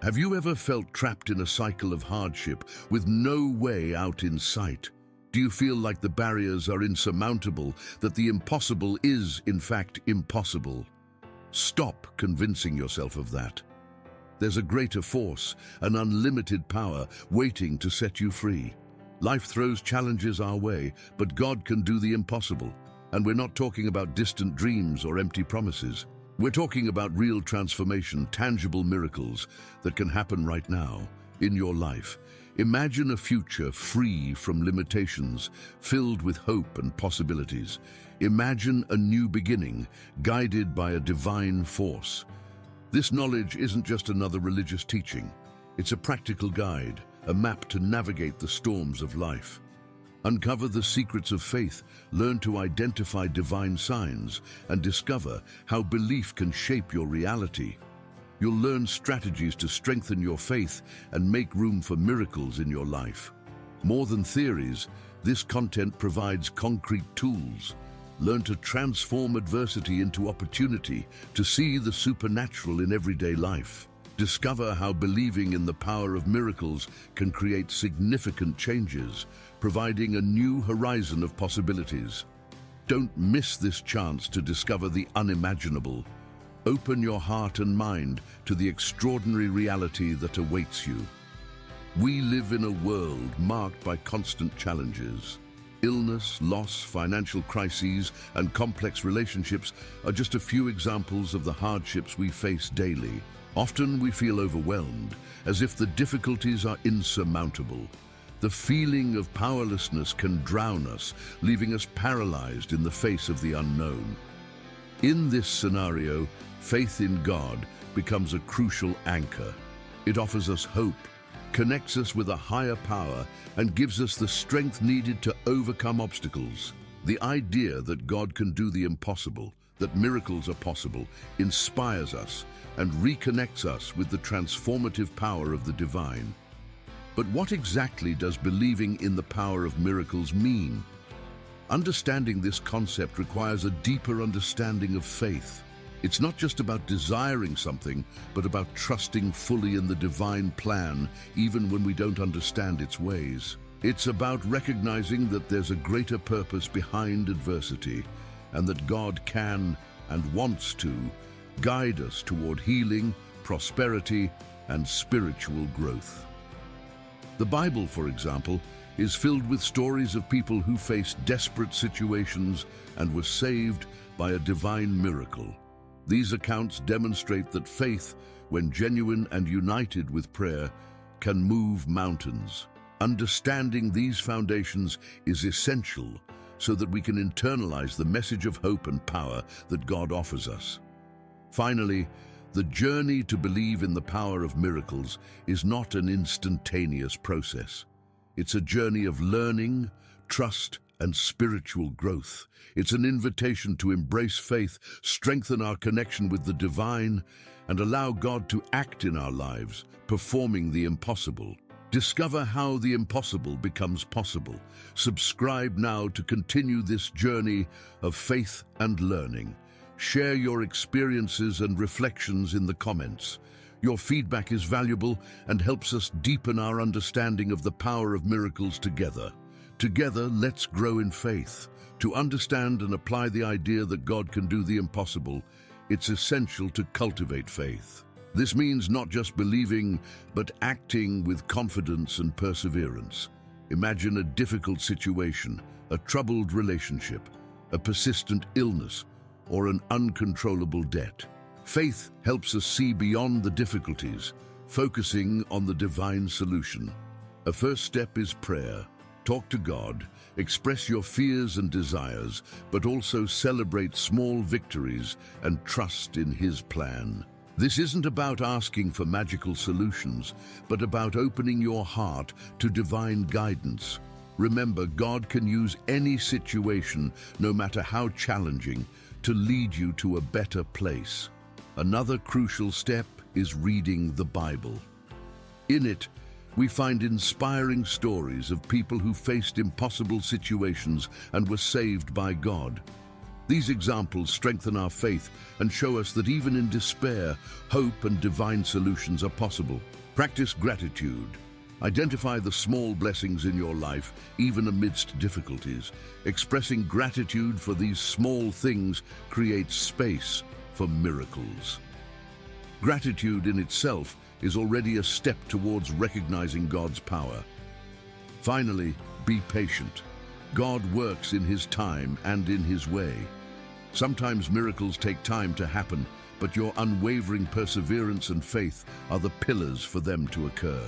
Have you ever felt trapped in a cycle of hardship with no way out in sight? Do you feel like the barriers are insurmountable, that the impossible is, in fact, impossible? Stop convincing yourself of that. There's a greater force, an unlimited power, waiting to set you free. Life throws challenges our way, but God can do the impossible. And we're not talking about distant dreams or empty promises. We're talking about real transformation, tangible miracles that can happen right now, in your life. Imagine a future free from limitations, filled with hope and possibilities. Imagine a new beginning, guided by a divine force. This knowledge isn't just another religious teaching. It's a practical guide, a map to navigate the storms of life. Uncover the secrets of faith, learn to identify divine signs, and discover how belief can shape your reality. You'll learn strategies to strengthen your faith and make room for miracles in your life. More than theories, this content provides concrete tools. Learn to transform adversity into opportunity, to see the supernatural in everyday life. Discover how believing in the power of miracles can create significant changes, providing a new horizon of possibilities. Don't miss this chance to discover the unimaginable. Open your heart and mind to the extraordinary reality that awaits you. We live in a world marked by constant challenges. Illness, loss, financial crises, and complex relationships are just a few examples of the hardships we face daily. Often we feel overwhelmed, as if the difficulties are insurmountable. The feeling of powerlessness can drown us, leaving us paralyzed in the face of the unknown. In this scenario, faith in God becomes a crucial anchor. It offers us hope, connects us with a higher power, and gives us the strength needed to overcome obstacles. The idea that God can do the impossible, that miracles are possible, inspires us and reconnects us with the transformative power of the divine. But what exactly does believing in the power of miracles mean? Understanding this concept requires a deeper understanding of faith. It's not just about desiring something, but about trusting fully in the divine plan, even when we don't understand its ways. It's about recognizing that there's a greater purpose behind adversity, and that God can and wants to guide us toward healing, prosperity, and spiritual growth. The Bible, for example, is filled with stories of people who faced desperate situations and were saved by a divine miracle. These accounts demonstrate that faith, when genuine and united with prayer, can move mountains. Understanding these foundations is essential so that we can internalize the message of hope and power that God offers us. Finally, the journey to believe in the power of miracles is not an instantaneous process. It's a journey of learning, trust, and spiritual growth. It's an invitation to embrace faith, strengthen our connection with the divine, and allow God to act in our lives, performing the impossible. Discover how the impossible becomes possible. Subscribe now to continue this journey of faith and learning. Share your experiences and reflections in the comments. Your feedback is valuable and helps us deepen our understanding of the power of miracles together. Together, let's grow in faith. To understand and apply the idea that God can do the impossible, it's essential to cultivate faith. This means not just believing, but acting with confidence and perseverance. Imagine a difficult situation, a troubled relationship, a persistent illness, or an uncontrollable debt. Faith helps us see beyond the difficulties, focusing on the divine solution. A first step is prayer. Talk to God, express your fears and desires, but also celebrate small victories and trust in His plan. This isn't about asking for magical solutions, but about opening your heart to divine guidance. Remember, God can use any situation, no matter how challenging, to lead you to a better place. Another crucial step is reading the Bible. In it, we find inspiring stories of people who faced impossible situations and were saved by God. These examples strengthen our faith and show us that even in despair, hope and divine solutions are possible. Practice gratitude. Identify the small blessings in your life, even amidst difficulties. Expressing gratitude for these small things creates space for miracles. Gratitude in itself is already a step towards recognizing God's power. Finally, be patient. God works in His time and in His way. Sometimes miracles take time to happen, but your unwavering perseverance and faith are the pillars for them to occur.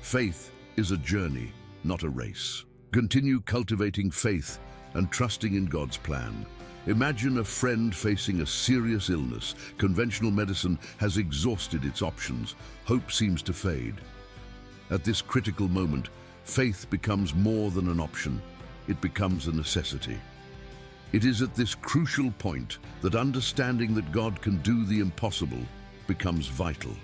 Faith is a journey, not a race. Continue cultivating faith and trusting in God's plan. Imagine a friend facing a serious illness. Conventional medicine has exhausted its options. Hope seems to fade. At this critical moment, faith becomes more than an option. It becomes a necessity. It is at this crucial point that understanding that God can do the impossible becomes vital.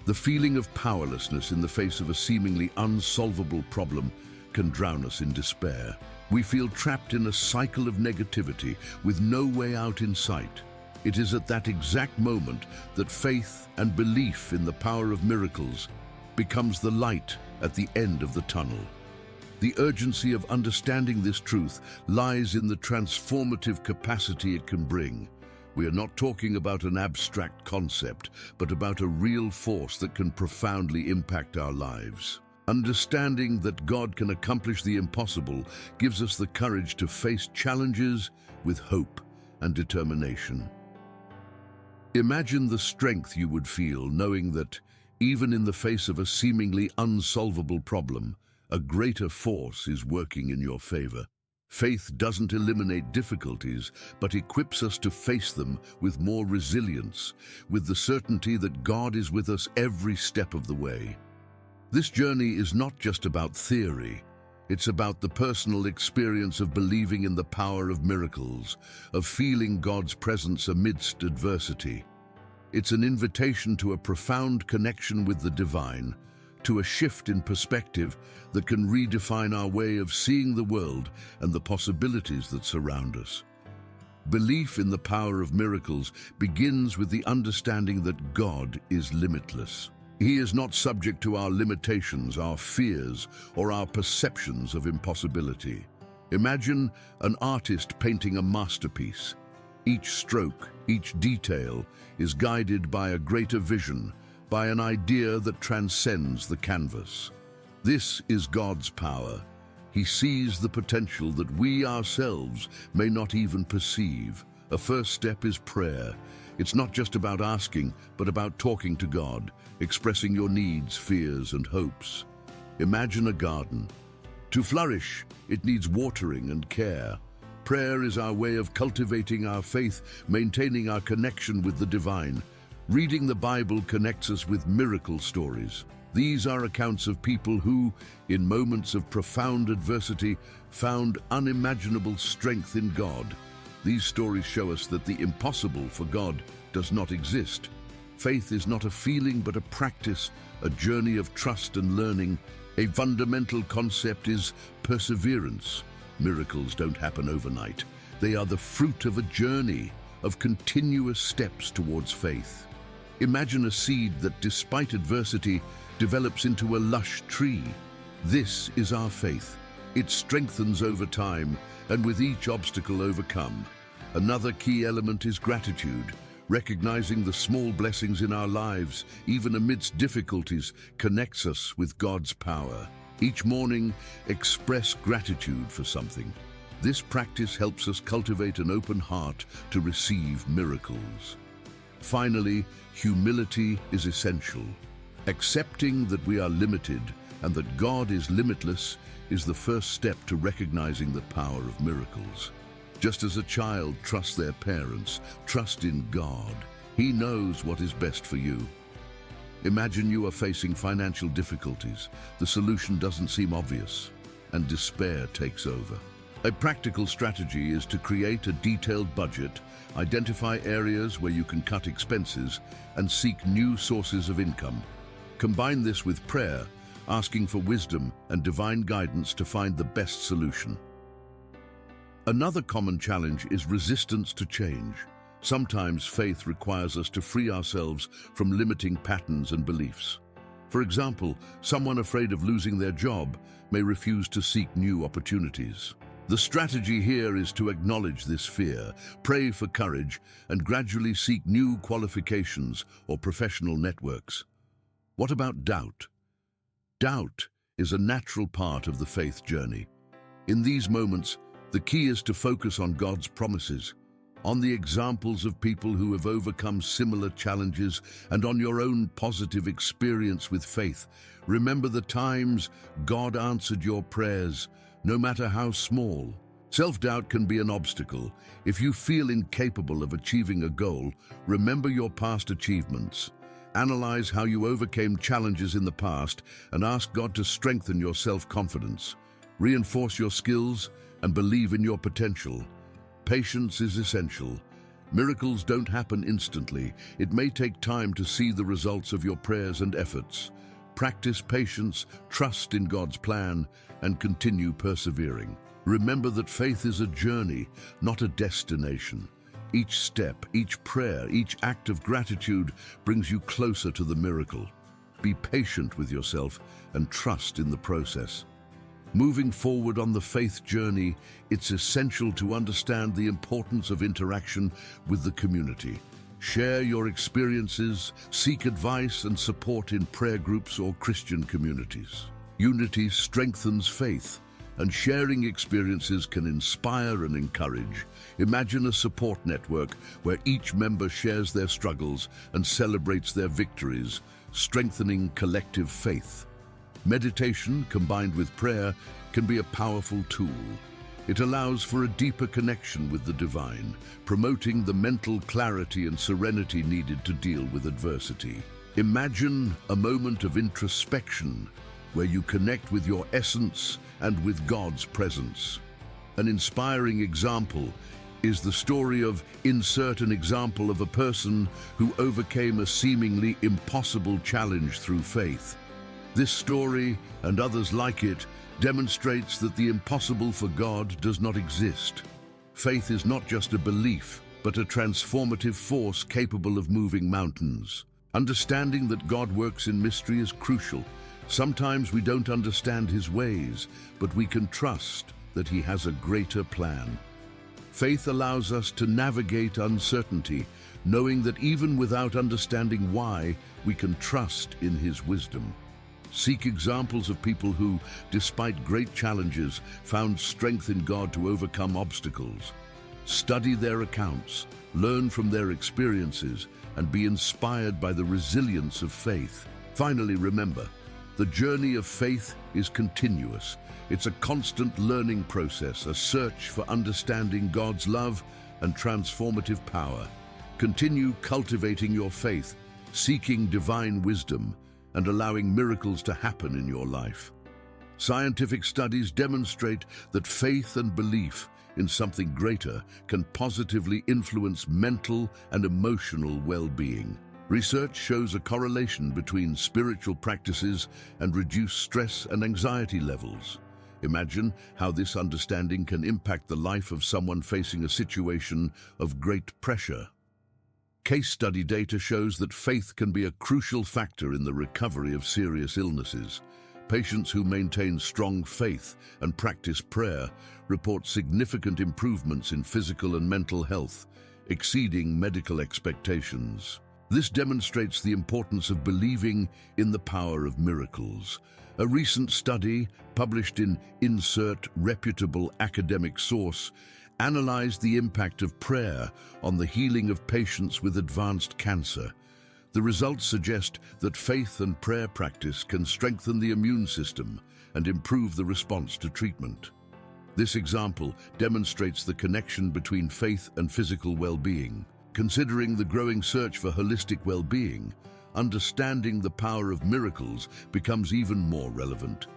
The feeling of powerlessness in the face of a seemingly unsolvable problem can drown us in despair. We feel trapped in a cycle of negativity with no way out in sight. It is at that exact moment that faith and belief in the power of miracles becomes the light at the end of the tunnel. The urgency of understanding this truth lies in the transformative capacity it can bring. We are not talking about an abstract concept, but about a real force that can profoundly impact our lives. Understanding that God can accomplish the impossible gives us the courage to face challenges with hope and determination. Imagine the strength you would feel knowing that, even in the face of a seemingly unsolvable problem, a greater force is working in your favor. Faith doesn't eliminate difficulties, but equips us to face them with more resilience, with the certainty that God is with us every step of the way. This journey is not just about theory. It's about the personal experience of believing in the power of miracles, of feeling God's presence amidst adversity. It's an invitation to a profound connection with the divine, to a shift in perspective that can redefine our way of seeing the world and the possibilities that surround us. Belief in the power of miracles begins with the understanding that God is limitless. He is not subject to our limitations, our fears, or our perceptions of impossibility. Imagine an artist painting a masterpiece. Each stroke, each detail is guided by a greater vision, by an idea that transcends the canvas. This is God's power. He sees the potential that we ourselves may not even perceive. A first step is prayer. It's not just about asking, but about talking to God, expressing your needs, fears, and hopes. Imagine a garden. To flourish, it needs watering and care. Prayer is our way of cultivating our faith, maintaining our connection with the divine. Reading the Bible connects us with miracle stories. These are accounts of people who, in moments of profound adversity, found unimaginable strength in God. These stories show us that the impossible for God does not exist. Faith is not a feeling but a practice, a journey of trust and learning. A fundamental concept is perseverance. Miracles don't happen overnight. They are the fruit of a journey, of continuous steps towards faith. Imagine a seed that, despite adversity, develops into a lush tree. This is our faith. It strengthens over time, and with each obstacle overcome. Another key element is gratitude. Recognizing the small blessings in our lives, even amidst difficulties, connects us with God's power. Each morning, express gratitude for something. This practice helps us cultivate an open heart to receive miracles. Finally, humility is essential. Accepting that we are limited and that God is limitless is the first step to recognizing the power of miracles. Just as a child trusts their parents, trust in God. He knows what is best for you. Imagine you are facing financial difficulties. The solution doesn't seem obvious, and despair takes over. A practical strategy is to create a detailed budget, identify areas where you can cut expenses, and seek new sources of income. Combine this with prayer, asking for wisdom and divine guidance to find the best solution. Another common challenge is resistance to change. Sometimes faith requires us to free ourselves from limiting patterns and beliefs. For example, someone afraid of losing their job may refuse to seek new opportunities. The strategy here is to acknowledge this fear, pray for courage, and gradually seek new qualifications or professional networks. What about doubt? Doubt is a natural part of the faith journey. In these moments, the key is to focus on God's promises, on the examples of people who have overcome similar challenges, and on your own positive experience with faith. Remember the times God answered your prayers, no matter how small. Self-doubt can be an obstacle. If you feel incapable of achieving a goal, remember your past achievements. Analyze how you overcame challenges in the past and ask God to strengthen your self-confidence. Reinforce your skills and believe in your potential. Patience is essential. Miracles don't happen instantly. It may take time to see the results of your prayers and efforts. Practice patience, trust in God's plan, and continue persevering. Remember that faith is a journey, not a destination. Each step, each prayer, each act of gratitude brings you closer to the miracle. Be patient with yourself and trust in the process. Moving forward on the faith journey, it's essential to understand the importance of interaction with the community. Share your experiences, seek advice and support in prayer groups or Christian communities. Unity strengthens faith, and sharing experiences can inspire and encourage. Imagine a support network where each member shares their struggles and celebrates their victories, strengthening collective faith. Meditation, combined with prayer, can be a powerful tool. It allows for a deeper connection with the divine, promoting the mental clarity and serenity needed to deal with adversity. Imagine a moment of introspection where you connect with your essence and with God's presence. An inspiring example is the story of insert an example of a person who overcame a seemingly impossible challenge through faith. This story, and others like it, demonstrates that the impossible for God does not exist. Faith is not just a belief, but a transformative force capable of moving mountains. Understanding that God works in mystery is crucial. Sometimes we don't understand His ways, but we can trust that He has a greater plan. Faith allows us to navigate uncertainty, knowing that even without understanding why, we can trust in His wisdom. Seek examples of people who, despite great challenges, found strength in God to overcome obstacles. Study their accounts, learn from their experiences, and be inspired by the resilience of faith. Finally, remember, the journey of faith is continuous. It's a constant learning process, a search for understanding God's love and transformative power. Continue cultivating your faith, seeking divine wisdom, and allowing miracles to happen in your life. Scientific studies demonstrate that faith and belief in something greater can positively influence mental and emotional well-being. Research shows a correlation between spiritual practices and reduced stress and anxiety levels. Imagine how this understanding can impact the life of someone facing a situation of great pressure. Case study data shows that faith can be a crucial factor in the recovery of serious illnesses. Patients who maintain strong faith and practice prayer report significant improvements in physical and mental health, exceeding medical expectations. This demonstrates the importance of believing in the power of miracles. A recent study, published in insert reputable academic source, analyzed the impact of prayer on the healing of patients with advanced cancer. The results suggest that faith and prayer practice can strengthen the immune system and improve the response to treatment. This example demonstrates the connection between faith and physical well-being. Considering the growing search for holistic well-being, understanding the power of miracles becomes even more relevant.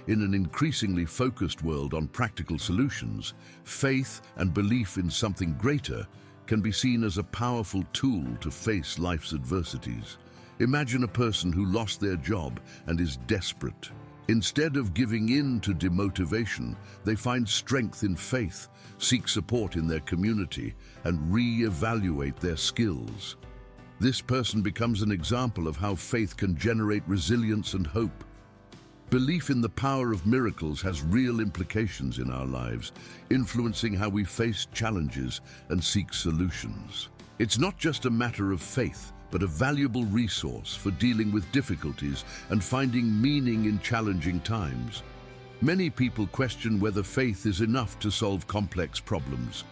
In an increasingly focused world on practical solutions, faith and belief in something greater can be seen as a powerful tool to face life's adversities. Imagine a person who lost their job and is desperate. Instead of giving in to demotivation, they find strength in faith, seek support in their community, and re-evaluate their skills. This person becomes an example of how faith can generate resilience and hope. Belief in the power of miracles has real implications in our lives, influencing how we face challenges and seek solutions. It's not just a matter of faith, but a valuable resource for dealing with difficulties and finding meaning in challenging times. Many people question whether faith is enough to solve complex problems.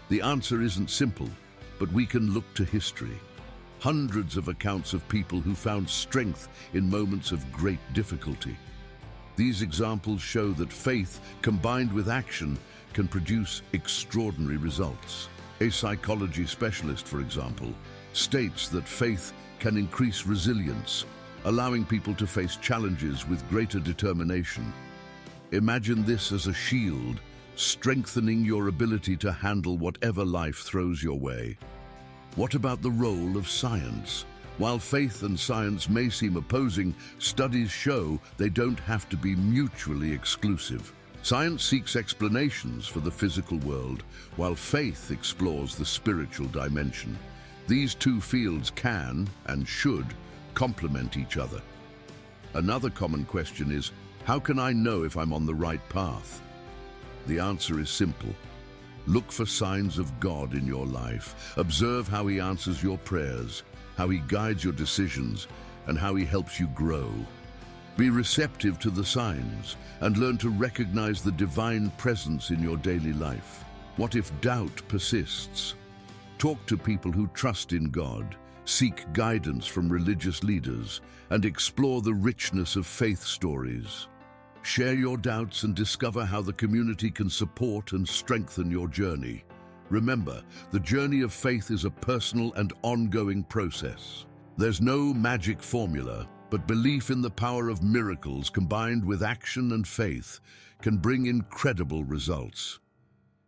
The answer isn't simple, but we can look to history. Hundreds of accounts of people who found strength in moments of great difficulty. These examples show that faith, combined with action, can produce extraordinary results. A psychology specialist, for example, states that faith can increase resilience, allowing people to face challenges with greater determination. Imagine this as a shield, strengthening your ability to handle whatever life throws your way. What about the role of science? While faith and science may seem opposing, studies show they don't have to be mutually exclusive. Science seeks explanations for the physical world, while faith explores the spiritual dimension. These two fields can, and should, complement each other. Another common question is, how can I know if I'm on the right path? The answer is simple. Look for signs of God in your life. Observe how He answers your prayers, how He guides your decisions, and how He helps you grow. Be receptive to the signs and learn to recognize the divine presence in your daily life. What if doubt persists? Talk to people who trust in God, seek guidance from religious leaders, and explore the richness of faith stories. Share your doubts and discover how the community can support and strengthen your journey. Remember, the journey of faith is a personal and ongoing process. There's no magic formula, but belief in the power of miracles combined with action and faith can bring incredible results.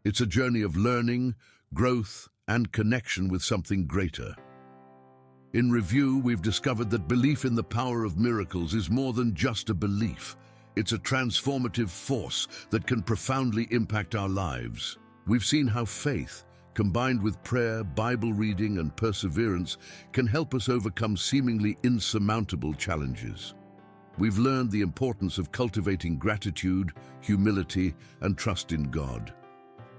It's a journey of learning, growth, and connection with something greater. In review, we've discovered that belief in the power of miracles is more than just a belief. It's a transformative force that can profoundly impact our lives. We've seen how faith, combined with prayer, Bible reading, and perseverance, can help us overcome seemingly insurmountable challenges. We've learned the importance of cultivating gratitude, humility, and trust in God.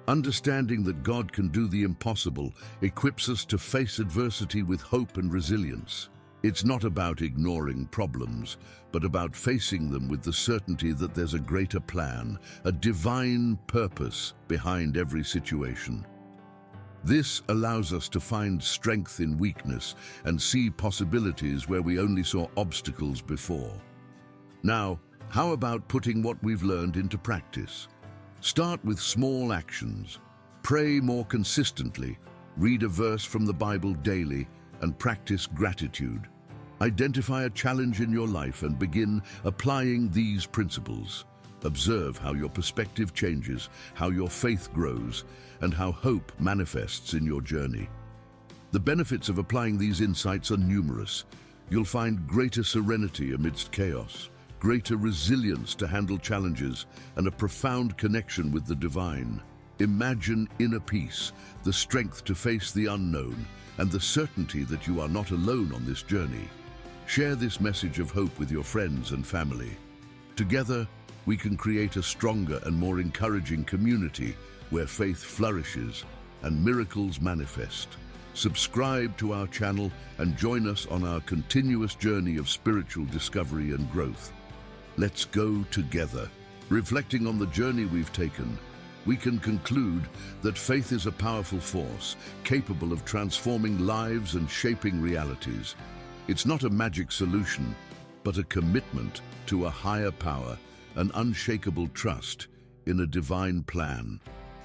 Understanding that God can do the impossible equips us to face adversity with hope and resilience. It's not about ignoring problems, but about facing them with the certainty that there's a greater plan, a divine purpose behind every situation. This allows us to find strength in weakness and see possibilities where we only saw obstacles before. Now, how about putting what we've learned into practice? Start with small actions. Pray more consistently, read a verse from the Bible daily, and practice gratitude. Identify a challenge in your life and begin applying these principles. Observe how your perspective changes, how your faith grows, and how hope manifests in your journey. The benefits of applying these insights are numerous. You'll find greater serenity amidst chaos, greater resilience to handle challenges, and a profound connection with the divine. Imagine inner peace, the strength to face the unknown, and the certainty that you are not alone on this journey. Share this message of hope with your friends and family. Together, we can create a stronger and more encouraging community where faith flourishes and miracles manifest. Subscribe to our channel and join us on our continuous journey of spiritual discovery and growth. Let's go together. Reflecting on the journey we've taken, we can conclude that faith is a powerful force, capable of transforming lives and shaping realities. It's not a magic solution, but a commitment to a higher power, an unshakable trust in a divine plan.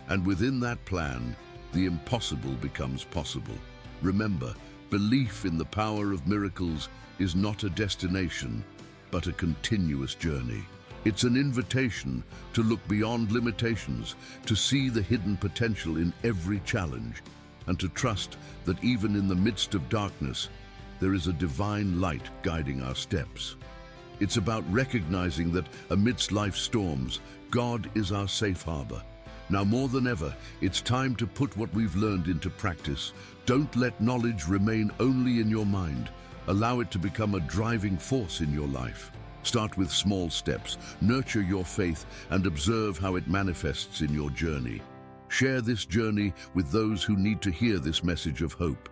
And within that plan, the impossible becomes possible. Remember, belief in the power of miracles is not a destination, but a continuous journey. It's an invitation to look beyond limitations, to see the hidden potential in every challenge, and to trust that even in the midst of darkness, there is a divine light guiding our steps. It's about recognizing that amidst life's storms, God is our safe harbor. Now more than ever, it's time to put what we've learned into practice. Don't let knowledge remain only in your mind. Allow it to become a driving force in your life. Start with small steps, nurture your faith, and observe how it manifests in your journey. Share this journey with those who need to hear this message of hope.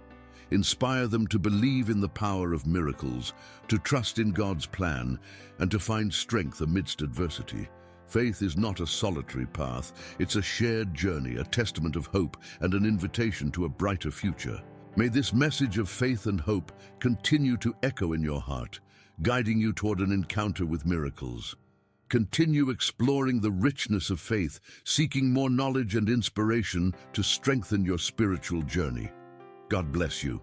Inspire them to believe in the power of miracles, to trust in God's plan, and to find strength amidst adversity. Faith is not a solitary path, it's a shared journey, a testament of hope, and an invitation to a brighter future. May this message of faith and hope continue to echo in your heart, guiding you toward an encounter with miracles. Continue exploring the richness of faith, seeking more knowledge and inspiration to strengthen your spiritual journey. God bless you.